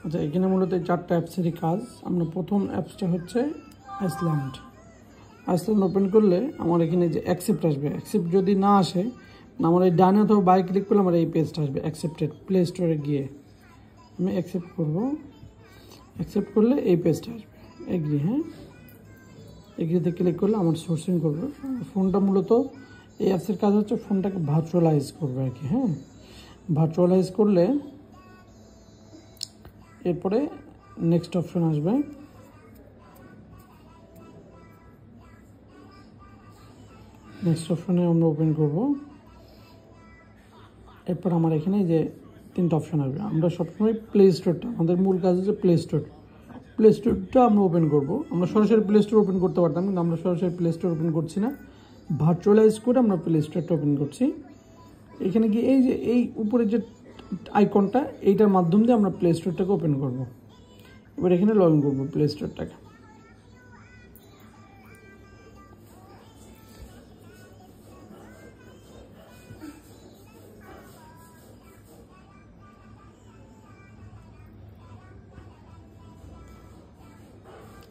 আচ্ছা, এখানে মূলত এই 4টা অ্যাপসেরই কাজ। আমরা প্রথম অ্যাপসটা হচ্ছে আইসল্যান্ড ওপেন করলে আমার এখানে যে অ্যাকসেপ্ট আসবে, অ্যাকসেপ্ট যদি না আসে, আমার এই ডানে অথবা বাই ক্লিক করলে আমার এই পেজটা আসবে অ্যাকসেপ্টেড। প্লে স্টোরে গিয়ে আমি অ্যাকসেপ্ট করব, অ্যাকসেপ্ট করলে এই পেজটা আসবে। এগ্রি, হ্যাঁ, এগ্রিতে ক্লিক করলে আমার সোর্সিং করবে। ফোনটা মূলত এই অ্যাপসের কাজ হচ্ছে ফোনটাকে ভার্চুয়ালাইজ করবে আর কি। হ্যাঁ, ভার্চুয়ালাইজ করলে এরপরে নেক্সট অপশন আসবে। নেক্সট অপশনে আমরা ওপেন করব। এরপর আমার এখানে যে 3টা অপশন আসবে। আমরা সবসময় প্লে স্টোরটা, আমাদের মূল কাজ হচ্ছে প্লে স্টোরটা আমরা ওপেন করব। আমরা সরাসরি প্লে স্টোর ওপেন করতে পারতাম, কিন্তু আমরা সরাসরি প্লে স্টোর ওপেন করছি না, ভার্চুয়ালাইজ করে আমরা প্লে স্টোরটা ওপেন করছি। এখানে গিয়ে এই যে এই উপরে যে আইকনটা, এইটার মাধ্যম দিয়ে আমরা প্লে স্টোরটাকে ওপেন করব। এবার এখানে লগ ইন করবো প্লে স্টোরটাকে।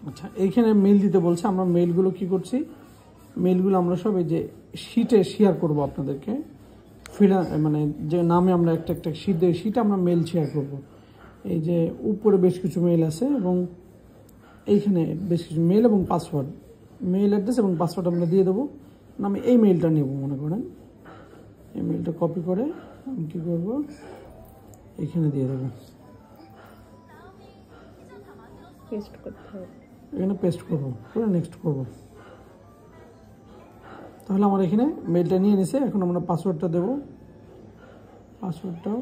আচ্ছা, এইখানে মেল দিতে বলছে। আমরা মেলগুলো কি করছি, মেলগুলো আমরা সব এই যে শিটে শেয়ার করব আপনাদেরকে। মানে যে নামে আমরা একটা শিটে আমরা মেল শেয়ার করব। এই যে উপরে বেশ কিছু মেল আছে এবং এইখানে বেশ কিছু মেল এবং পাসওয়ার্ড, মেল অ্যাড্রেস এবং পাসওয়ার্ড আমরা দিয়ে দেবো। আমি এই মেলটা নেব, মনে করেন এই মেলটা কপি করে আমি কী করবো, এইখানে দিয়ে দেবো, পেস্ট করতে হবে। এখানে পেস্ট করবো, করে নেক্সট করব। তাহলে আমার এখানে মেলটা নিয়ে নিছে। এখন আমরা পাসওয়ার্ডটা দেবো, পাসওয়ার্ডটাও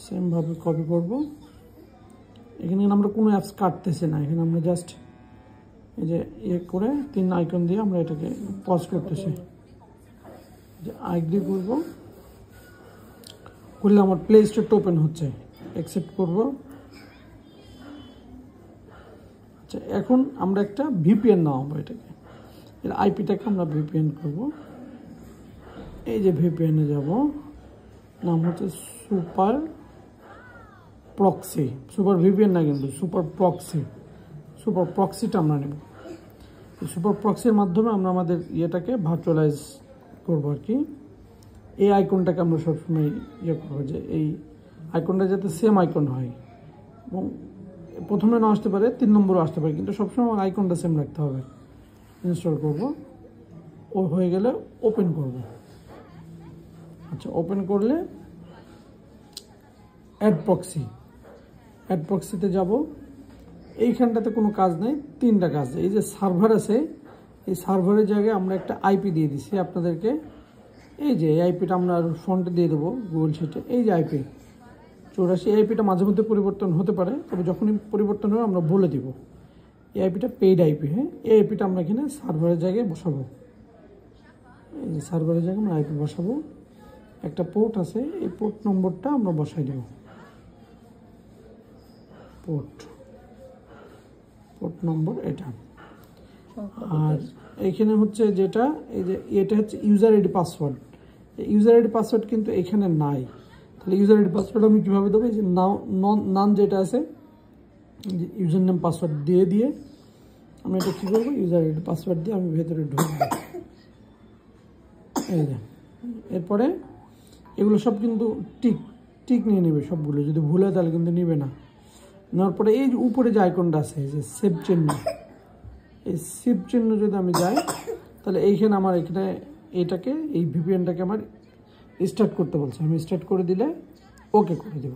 সেমভাবে কপি করব। এখানে আমরা কোনো অ্যাপস কাটতেছি না, এখানে আমরা জাস্ট এই যে করে 3 আইকন দিয়ে আমরা এটাকে পজ করতেছি। যে আইগ্রি করব, করলে আমার প্লে স্টোরটা ওপেন হচ্ছে। অ্যাকসেপ্ট করব। আচ্ছা, এখন আমরা একটা ভিপিএন নামাবো এটাকে, এর আইপিটাকে আমরা ভিপিএন করব। এই যে ভিপিএনে যাব, নাম হচ্ছে সুপার প্রক্সি। সুপার ভিপিএন না কিন্তু সুপার প্রক্সিটা আমরা নেব। সুপার প্রক্সির মাধ্যমে আমরা আমাদের ইয়েটাকে ভার্চুয়ালাইজ করবো আর কি। এই আইকনটাকে আমরা সবসময় ইয়ে করবো, যে এই আইকনটা যাতে সেম আইকন হয়, এবং প্রথমে না আসতে পারে, 3 নম্বরও আসতে পারে, কিন্তু সবসময় আইকনটা সেম রাখতে হবে। ইনস্টল করব, ও হয়ে গেলে ওপেন করব। আচ্ছা, ওপেন করলে অ্যাড প্রক্সিতে যাব। এইখানটাতে কোনো কাজ নেই, 3টা কাজ। এই যে সার্ভার আছে, এই সার্ভারের জায়গায় আমরা একটা আইপি দিয়ে দিচ্ছি আপনাদেরকে। এই যে এই আইপিটা আমরা ফ্রন্টে দিয়ে দেবো গুগল শিটে। এই যে আইপি 84, এই আইপিটা মাঝে মধ্যে পরিবর্তন হতে পারে, তবে যখনই পরিবর্তন হবে আমরা বলে দিব। এই আইপিটা পেইড আইপি। হ্যাঁ, এই আইপিটা আমরা এখানে সার্ভারের জায়গায় বসাবো। এই যে সার্ভারের জায়গায় আমরা আইপি বসাবো। একটা পোর্ট আছে, এই পোর্ট নম্বরটা আমরা বসাই দেব। পোর্ট নম্বর এটা। আর এইখানে হচ্ছে যেটা, এই যে এটা হচ্ছে user ID password. User ID password কিন্তু এখানে নাই। তাহলে ইউজার আইডি পাসওয়ার্ড আমি কীভাবে দেবো, এই যে নাম যেটা আছে, ইউজার নেম পাসওয়ার্ড দিয়ে আমি এটা কী করবো, ইউজার আইডি পাসওয়ার্ড দিয়ে আমি ভেতরে ঢুকবো। এই যে এরপরে এগুলো সব কিন্তু টিক নিয়ে নেবে সবগুলো। যদি ভুলে তাহলে কিন্তু নেবে না। নেওয়ার পরে এই যে উপরে যে আইকনটা আছে, এই যে সেভ চিহ্ন, এই সেভ চিহ্ন যদি আমি যাই, তাহলে এইখানে আমার এখানে এইটাকে, এই ভিপিএনটাকে আমার স্টার্ট করতে বলছে। আমি স্টার্ট করে দিলে ওকে করে দেব।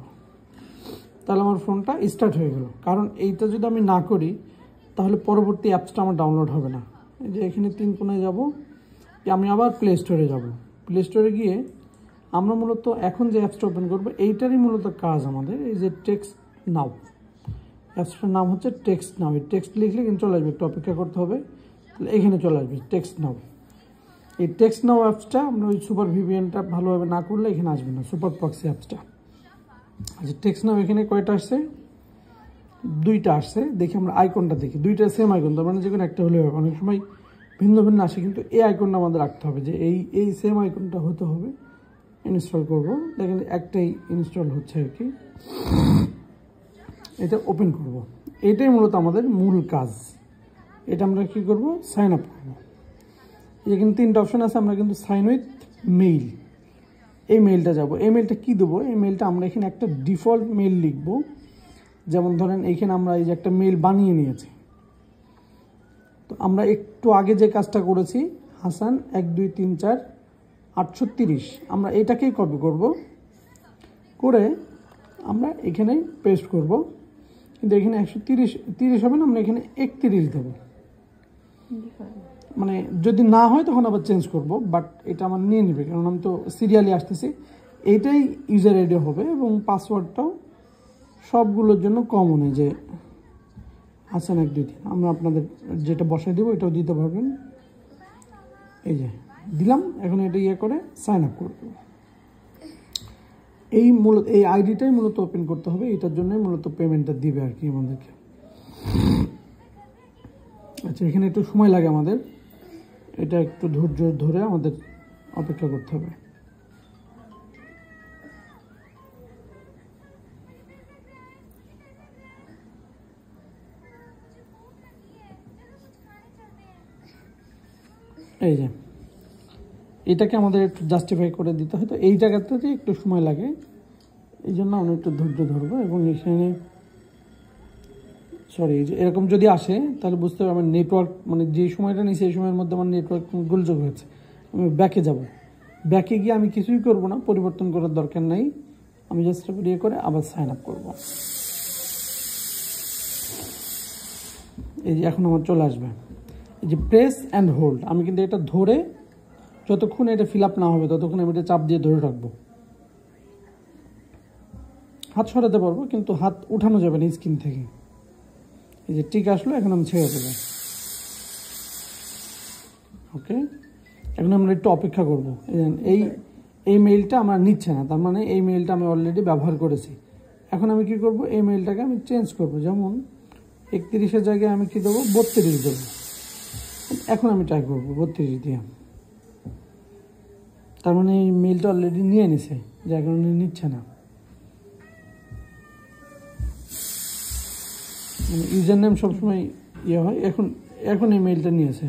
তাহলে আমার ফোনটা স্টার্ট হয়ে গেল। কারণ এইটা যদি আমি না করি, তাহলে পরবর্তী অ্যাপসটা আমার ডাউনলোড হবে না। এই যে এখানে 3 কোণায় যাব, আমি আবার প্লে স্টোরে যাব। প্লে স্টোরে গিয়ে আমরা মূলত এখন যে অ্যাপসটা ওপেন করবো, এইটারই মূলত কাজ আমাদের। এই যে টেক্সট নাও, অ্যাপসটার নাম হচ্ছে টেক্সট নাও। এই টেক্সট লিখলে কিন্তু চলে আসবে, একটু অপেক্ষা করতে হবে। তাহলে এখানে চলে আসবে টেক্সট নাও। এই টেক্সট নাও অ্যাপসটা আমরা ওই সুপার ভিপিএনটা ভালোভাবে না করলে এখানে আসবে না, সুপার প্রক্সি অ্যাপসটা। আচ্ছা, টেক্সট নাও এখানে কয়টা আসছে, 2টা আসছে। দেখি আমরা আইকনটা দেখি, 2টা সেম আইকন, তার মানে যে কোনো একটা হলে হবে। অনেক সময় ভিন্ন ভিন্ন আসে, কিন্তু এই আইকনটা আমাদের রাখতে হবে, যে এই সেম আইকনটা হতে হবে। ইনস্টল করব, দেখেন একটাই ইনস্টল হচ্ছে আর কি। এটা ওপেন করব। এটাই মূলত আমাদের মূল কাজ। এটা আমরা কি করব, সাইন আপ করব। এখানে 3টা অপশন আছে, আমরা কিন্তু সাইন উইথ মেইল, এই মেইলটা যাব। এই মেইলটা কী দেবো, এই মেইলটা আমরা এখানে একটা ডিফল্ট মেইল লিখব। যেমন ধরেন এইখানে আমরা এই যে একটা মেইল বানিয়ে নিয়েছি। তো আমরা একটু আগে যে কাজটা করেছি, হাসান 1234 আমরা এটাকেই কপি করব, করে আমরা এখানে পেস্ট করব। কিন্তু এখানে 130 হবে না, আমরা এখানে 31 দেবো। মানে যদি না হয় তখন আবার চেঞ্জ করব, বাট এটা আমার নিয়ে নেবে, কারণ আমি তো সিরিয়ালি আসতেছি। এইটাই ইউজার আইডি হবে এবং পাসওয়ার্ডটাও সবগুলোর জন্য কমন, যে হাসান 123। আমরা আপনাদের যেটা বসাই দেবো এটাও দিতে পারবেন। এই যে দিলাম, এখন এটা ইয়ে করে সাইন আপ করে দেবো। এই আইডিটাই মূলত ওপেন করতে হবে, এটার জন্যই মূলত পেমেন্টটা দিবে আর কি আমাদেরকে। আচ্ছা, এখানে একটু সময় লাগে আমাদের, এটা একটু ধৈর্য ধরে আমাদের অপেক্ষা করতে হবে। এই যে এটাকে আমাদের একটু জাস্টিফাই করে দিতে হয়, তো এই জায়গাটাতে একটু সময় লাগে, এই জন্য আমরা একটু ধৈর্য ধরবো। এবং এখানে সরি, যে এরকম যদি আসে তাহলে বুঝতে হবে আমার নেটওয়ার্ক, মানে যে সময়টা নিই সেই সময়ের মধ্যে আমার নেটওয়ার্ক গোলযোগ হয়েছে। আমি ব্যাকে যাব, ব্যাকে গিয়ে আমি কিছুই করব না, পরিবর্তন করার দরকার নাই। আমি জাস্ট ইয়ে করে আবার সাইন আপ করবো। এই যে এখন আমার চলে আসবে, এই যে প্রেস অ্যান্ড হোল্ড। আমি কিন্তু এটা ধরে যতক্ষণ এটা ফিল আপ না হবে ততক্ষণ আমি এটা চাপ দিয়ে ধরে রাখবো। হাত সরাতে পারবো কিন্তু হাত উঠানো যাবে না স্ক্রিন থেকে। এই যে টিক আসলো, এখন আমি ছেড়ে দেবো। ওকে, এখন আমরা একটু অপেক্ষা করবো। এই মেইলটা আমার নিচ্ছে না, তার মানে এই মেইলটা আমি অলরেডি ব্যবহার করেছি। এখন আমি কি করব, এই মেইলটাকে আমি চেঞ্জ করব। যেমন 31-এর জায়গায় আমি কি দেবো, 32 দেবো। এখন আমি ট্রাই করবো 32 দিয়ে। তার মানে এই মেইলটা অলরেডি নিয়ে নিছে, যার কারণে নিচ্ছে না। মানে ইউজার নেম সবসময় ইয়ে হয়, এখন এই মেইলটা নিয়েছে।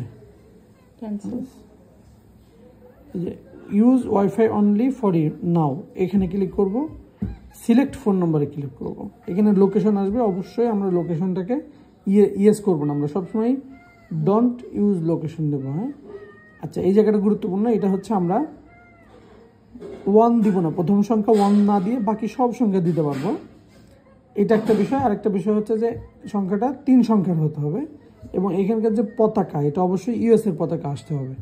এই যে use WiFi only for you now, এখানে ক্লিক করব, সিলেক্ট ফোন নম্বরে ক্লিক করব। এখানে লোকেশন আসবে, অবশ্যই আমরা লোকেশনটাকে ইয়েস করবো না, আমরা সবসময় ডোন্ট ইউজ লোকেশন দেবো। হ্যাঁ, আচ্ছা, এই জায়গাটা গুরুত্বপূর্ণ। এটা হচ্ছে আমরা 1 দিব না, প্রথম সংখ্যা 1 না দিয়ে বাকি সব সংখ্যা দিতে পারবো, এটা একটা বিষয়। আরেকটা বিষয় হচ্ছে যে সংখ্যাটা 3 সংখ্যার হতে হবে এবং এখানকার যে পতাকা, এটা অবশ্যই ইউএস এর পতাকা আসতে হবে।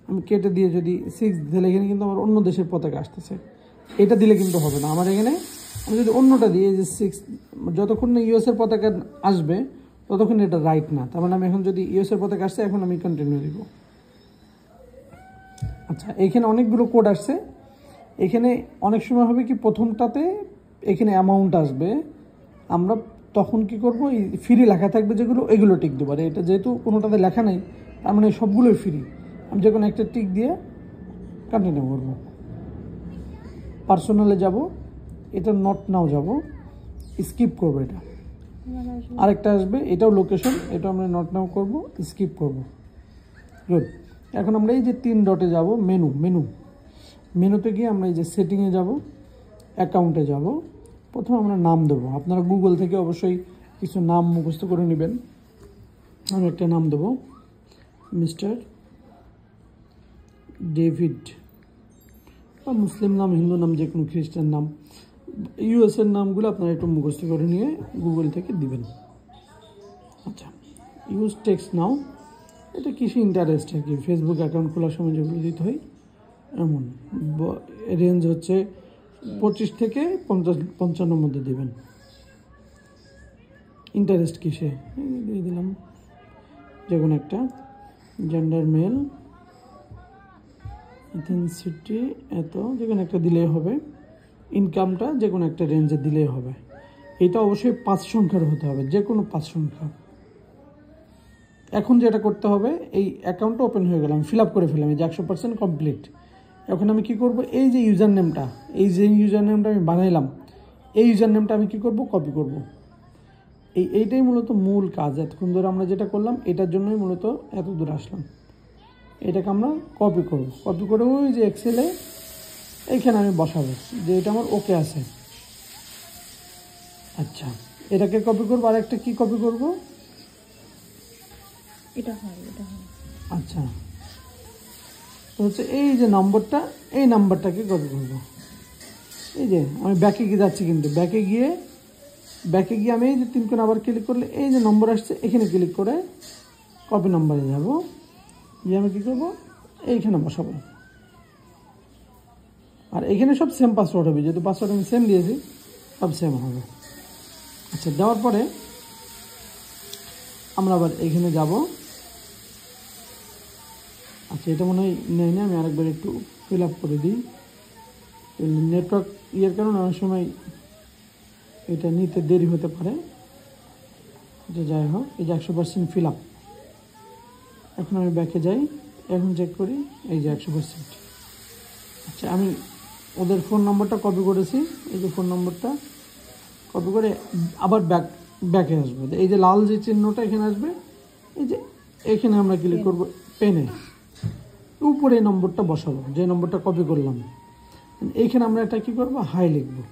আমি কেটে দিয়ে যদি 6 দিলে এখানে কিন্তু আমার অন্য দেশের পতাকা আসতেছে, এটা দিলে কিন্তু হবে না। আমার এখানে আমি যদি অন্যটা দিই, যে 6, যতক্ষণ না ইউএস এর পতাকা আসবে ততক্ষণ এটা রাইট না। তার মানে আমি এখন যদি ইউএস এর পতাকা আসছে, এখন আমি কন্টিনিউ দিব। আচ্ছা, এখানে অনেকগুলো কোড আসছে। এখানে অনেক সময় হবে কি, প্রথমটাতে এখানে অ্যামাউন্ট আসবে, আমরা তখন কি করব, এই ফ্রি লেখা থাকবে যেগুলো, এগুলো টিক দেবো। আর এটা যেহেতু কোনোটাতে লেখা নেই, তার মানে সবগুলোই ফ্রি। আমি যে কোনো একটা টিক দিয়ে কন্টিনিউ করব। পার্সোনালে যাব, এটা নট নাও যাব, স্কিপ করব। এটা আরেকটা আসবে, এটাও লোকেশন, এটা আমরা নট নাও করব, স্কিপ করব। গুড। এখন আমরা এই যে 3 ডটে যাব, মেনুতে গিয়ে আমরা এই যে সেটিংয়ে যাব, অ্যাকাউন্টে যাব। প্রথমে আমরা নাম দেবো। আপনারা গুগল থেকে অবশ্যই কিছু নাম মুখস্থ করে নেবেন। আমি একটা নাম দেবো, মিস্টার ডেভিড, বা মুসলিম নাম, হিন্দু নাম, যে কোনো খ্রিস্টান নাম, ইউএসের নামগুলো আপনারা একটু মুখস্থ করে নিয়ে গুগল থেকে দিবেন। আচ্ছা, ইউজ টেক্সট নাও, এটা কিছু ইন্টারেস্ট আর কি, ফেসবুক অ্যাকাউন্ট খোলার সময় যেগুলো দিতে হয় এমন। রেঞ্জ হচ্ছে 25 থেকে 55 মধ্যে দেবেন। ইন্টারেস্ট কিসে দিয়ে দিলাম, যে কোনো একটা। জেন্ডার মেল, ইথেন্সিটি এত, যে কোনো একটা দিলেই হবে। ইনকামটা যে কোনো একটা রেঞ্জে দিলেই হবে। এটা অবশ্যই 5 সংখ্যার হতে হবে, যে কোনো 5 সংখ্যা। এখন যেটা করতে হবে, এই অ্যাকাউন্টটা ওপেন হয়ে গেল, আমি ফিল আপ করে ফেলাম, এই যে 100% কমপ্লিট। এখন আমি কি করব, এই যে ইউজার নেমটা আমি বানাইলাম, এই ইউজার নেমটা আমি কি করব, কপি করব। এইটাই মূলত মূল কাজ। এতক্ষণ ধরে আমরা যেটা করলাম এটার জন্যই মূলত এত দূর আসলাম। এটাকে আমরা কপি করব, কপি করে ওই যে এক্সেলে এইখানে আমি বসাবো যে এটা আমার ওকে আছে। আচ্ছা, এটাকে কপি করবো, আর একটা কি কপি করব, এটা হয়। আচ্ছা তো হচ্ছে এই যে নম্বরটা, এই নাম্বারটাকে কপি করব। এই যে আমি ব্যাকে গিয়ে যাচ্ছি, কিন্তু ব্যাকে গিয়ে আমি এই যে 3 কোণ আবার ক্লিক করলে এই যে নম্বর আসছে এখানে ক্লিক করে কপি নম্বরে যাব, গিয়ে আমি কী করবো এইখানে বসাবো। আর এখানে সব সেম পাসওয়ার্ড হবে, যেহেতু পাসওয়ার্ড আমি সেম দিয়েছি সব সেম হবে। আচ্ছা, দেওয়ার পরে আমরা আবার এখানে যাব। আচ্ছা, এটা মনে হয় নেই না, আমি আরেকবার একটু ফিল আপ করে দিই। নেটওয়ার্ক ইয়ের কারণে অনেক সময় এটা নিতে দেরি হতে পারে। যে যাই হোক, এই যে 100% ফিল আপ। এখন আমি ব্যাকে যাই, এখন চেক করি, এই যে 100%। আচ্ছা, আমি ওদের ফোন নম্বরটা কপি করেছি, এই যে ফোন নম্বরটা কপি করে আবার ব্যাকে আসবো। এই যে লাল যে চিহ্নটা এখানে আসবে, এই যে এখানে আমরা ক্লিক করবো পেনে, উপরে এই নম্বরটা বসাবো যে নম্বরটা কপি করলাম। এইখানে আমরা এটা কী করবো, হাই লিখবো।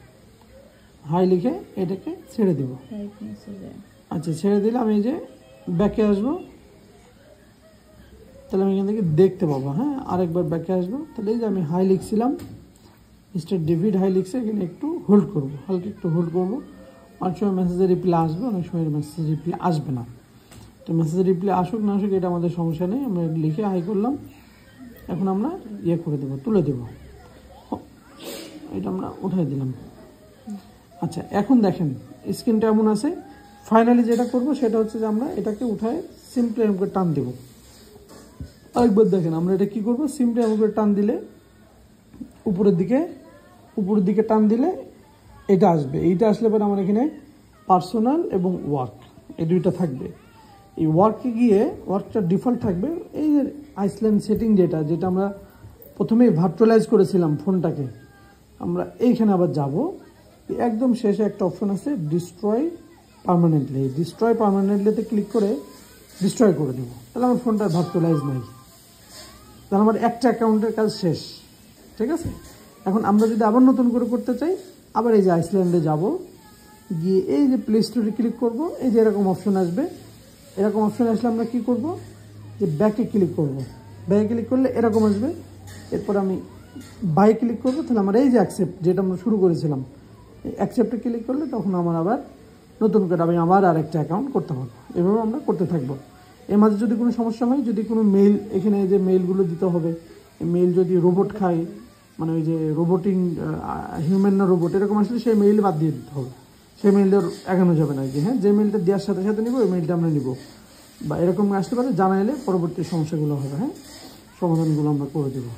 হাই লিখে এটাকে ছেড়ে দেবো। আচ্ছা, ছেড়ে দিলে আমি এই যে ব্যাকে আসবো, তাহলে আমি এখান থেকে দেখতে পাবো। হ্যাঁ, আরেকবার ব্যাকে আসবো, তাহলে এই যে আমি হাই লিখছিলাম, মিস্টার ডেভিড হাই লিখছে, এখানে একটু হোল্ড করবো, হালকা একটু হোল্ড করবো। অনেক সময় মেসেজের রিপ্লাই আসবে, অনেক সময় মেসেজের রিপ্লাই আসবে না। তো মেসেজের রিপ্লাই আসুক না আসুক এটা আমাদের সমস্যা নেই, আমরা লিখে হাই করলাম। এখন আমরা ইয়ে করে দেবো, তুলে দেবো, এটা আমরা উঠাই দিলাম। আচ্ছা, এখন দেখেন স্ক্রিনটা এমন আছে। ফাইনালি যেটা করবো সেটা হচ্ছে যে আমরা এটাকে উঠায় সিম্পলি এমন করে টান দেবো। আরেকবার দেখেন আমরা এটা কী করবো, সিম্পলি এমন করে টান দিলে উপরের দিকে টান দিলে এটা আসবে। এইটা আসলে পরে আমার এখানে পার্সোনাল এবং ওয়ার্ক এই দুইটা থাকবে। এই ওয়ার্কে গিয়ে ওয়ার্কটা ডিফল্ট থাকবে। এই যে আইসল্যান্ড সেটিং যেটা আমরা প্রথমেই ভার্চুয়ালাইজ করেছিলাম ফোনটাকে, আমরা এইখানে আবার যাব। একদম শেষে একটা অপশন আছে ডিস্ট্রয় পার্মানেন্টলি। ডিস্ট্রয় পার্মানেন্টলিতে ক্লিক করে ডিস্ট্রয় করে দেবো, তাহলে আমার ফোনটা ভার্চুয়ালাইজ নাই, তাহলে আমার একটা অ্যাকাউন্টের কাজ শেষ। ঠিক আছে, এখন আমরা যদি আবার নতুন করে করতে চাই, আবার এই যে আইসল্যান্ডে যাব, গিয়ে এই যে প্লে স্টোরে ক্লিক করব। এই যে এরকম অপশন আসবে, এরকম অপশন আসলে আমরা কি করব, যে ব্যাকে ক্লিক করব। ব্যাকে ক্লিক করলে এরকম আসবে। এরপর আমি বাই ক্লিক করব, তাহলে আমার এই যে অ্যাকসেপ্ট যেটা আমরা শুরু করেছিলাম, এই অ্যাকসেপ্টে ক্লিক করলে তখন আমার আবার নতুন করে আমি আবার আরেকটা অ্যাকাউন্ট করতে পারবো। এভাবে আমরা করতে থাকবো। এর মাঝে যদি কোনো সমস্যা হয়, যদি কোনো মেইল, এখানে যে মেইলগুলো দিতে হবে, মেইল যদি রোবট খায়, মানে ওই যে রোবোটিং হিউম্যান না রোবট এরকম আসলে সেই মেইল বাদ দিয়ে দিতে হবে। সেই মেইলটা এগানো যাবে না, যে হ্যাঁ যে মেইলটা দেওয়ার সাথে সাথে নিব ওই মেইলটা আমরা নিব, বা এরকম আসতে পারে, জানাইলে পরবর্তী সমস্যাগুলো হবে, হ্যাঁ সমাধানগুলো আমরা করে দেবো।